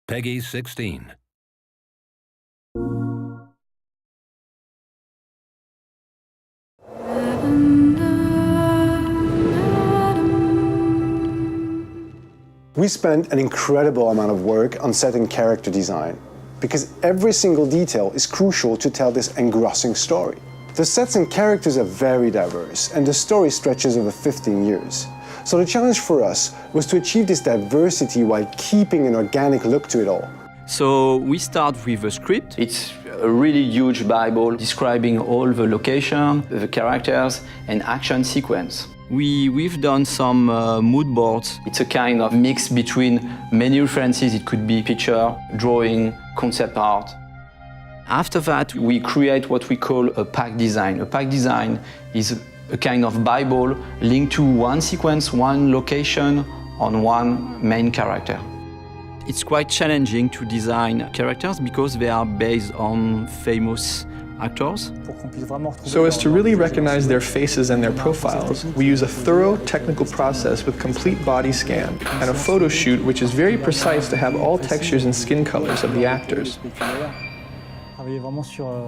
Peggy 16. We spent an incredible amount of work on set and character design, because every single detail is crucial to tell this engrossing story. The sets and characters are very diverse, and the story stretches over 15 years. So the challenge for us was to achieve this diversity while keeping an organic look to it all. So we start with a script. It's a really huge Bible describing all the location, the characters, and action sequence. We've done some mood boards. It's a kind of mix between many references. It could be picture, drawing, concept art. After that, we create what we call a pack design. A pack design is a kind of Bible linked to one sequence, one location, on one main character. It's quite challenging to design characters because they are based on famous actors. So as to really recognize their faces and their profiles, we use a thorough technical process with complete body scan and a photo shoot which is very precise to have all textures and skin colors of the actors.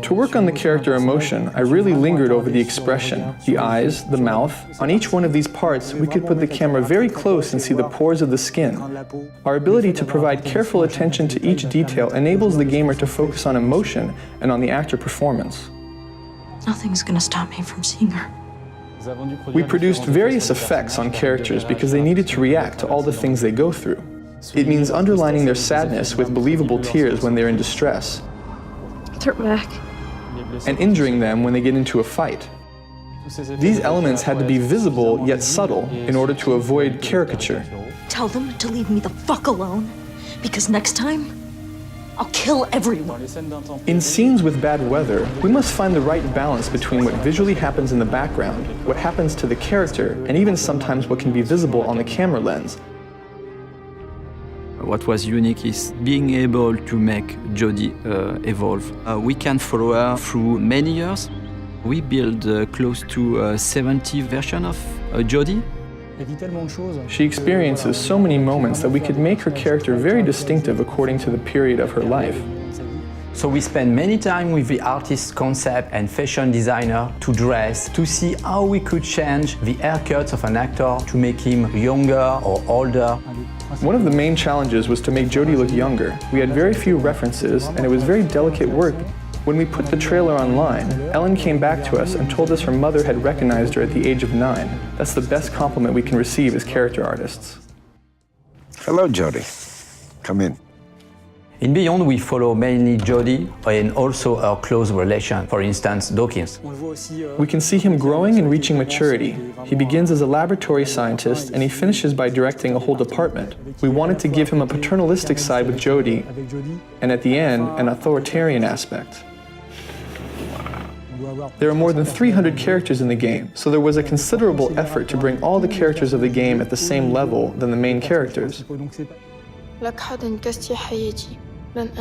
To work on the character emotion, I really lingered over the expression, the eyes, the mouth. On each one of these parts, we could put the camera very close and see the pores of the skin. Our ability to provide careful attention to each detail enables the gamer to focus on emotion and on the actor performance. Nothing's gonna stop me from seeing her. We produced various effects on characters because they needed to react to all the things they go through. It means underlining their sadness with believable tears when they're in distress, and injuring them when they get into a fight. These elements had to be visible yet subtle in order to avoid caricature. Tell them to leave me the fuck alone, because next time, I'll kill everyone. In scenes with bad weather, we must find the right balance between what visually happens in the background, what happens to the character, and even sometimes what can be visible on the camera lens. What was unique is being able to make Jodie evolve. We can follow her through many years. We built close to 70 versions of Jodie. She experiences so many moments that we could make her character very distinctive according to the period of her life. So we spend many time with the artist concept and fashion designer to dress, to see how we could change the haircuts of an actor to make him younger or older. One of the main challenges was to make Jodie look younger. We had very few references, and it was very delicate work. When we put the trailer online, Ellen came back to us and told us her mother had recognized her at the age of 9. That's the best compliment we can receive as character artists. Hello, Jodie. Come in. In Beyond, we follow mainly Jodie and also her close relation, for instance, Dawkins. We can see him growing and reaching maturity. He begins as a laboratory scientist and he finishes by directing a whole department. We wanted to give him a paternalistic side with Jodie, and at the end, an authoritarian aspect. There are more than 300 characters in the game, so there was a considerable effort to bring all the characters of the game at the same level than the main characters. The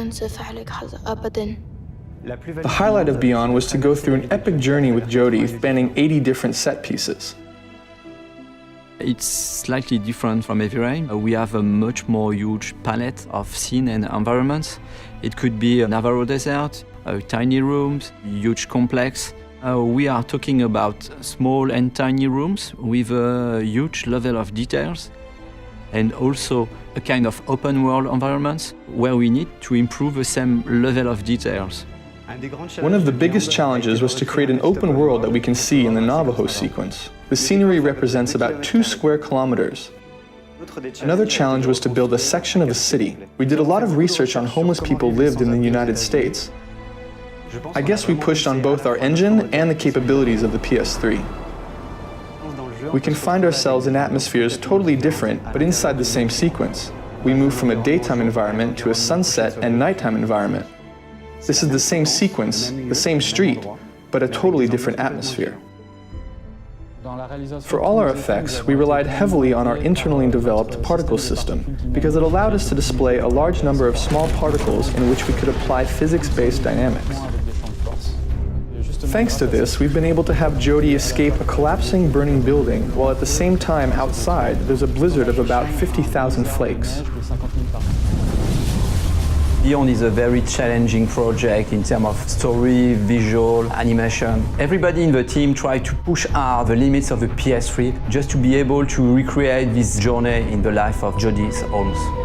highlight of Beyond was to go through an epic journey with Jodie spanning 80 different set pieces. It's slightly different from Heavy Rain. We have a much more huge palette of scene and environments. It could be a Navarro desert, tiny rooms, huge complex. We are talking about small and tiny rooms with a huge level of details, and also a kind of open world environments where we need to improve the same level of details. One of the biggest challenges was to create an open world that we can see in the Navajo sequence. The scenery represents about 2 square kilometers. Another challenge was to build a section of a city. We did a lot of research on homeless people lived in the United States. I guess we pushed on both our engine and the capabilities of the PS3. We can find ourselves in atmospheres totally different, but inside the same sequence. We move from a daytime environment to a sunset and nighttime environment. This is the same sequence, the same street, but a totally different atmosphere. For all our effects, we relied heavily on our internally developed particle system because it allowed us to display a large number of small particles in which we could apply physics-based dynamics. Thanks to this, we've been able to have Jodie escape a collapsing, burning building, while at the same time outside there's a blizzard of about 50,000 flakes. Beyond is a very challenging project in terms of story, visual, animation. Everybody in the team tried to push hard the limits of the PS3 just to be able to recreate this journey in the life of Jodie Holmes.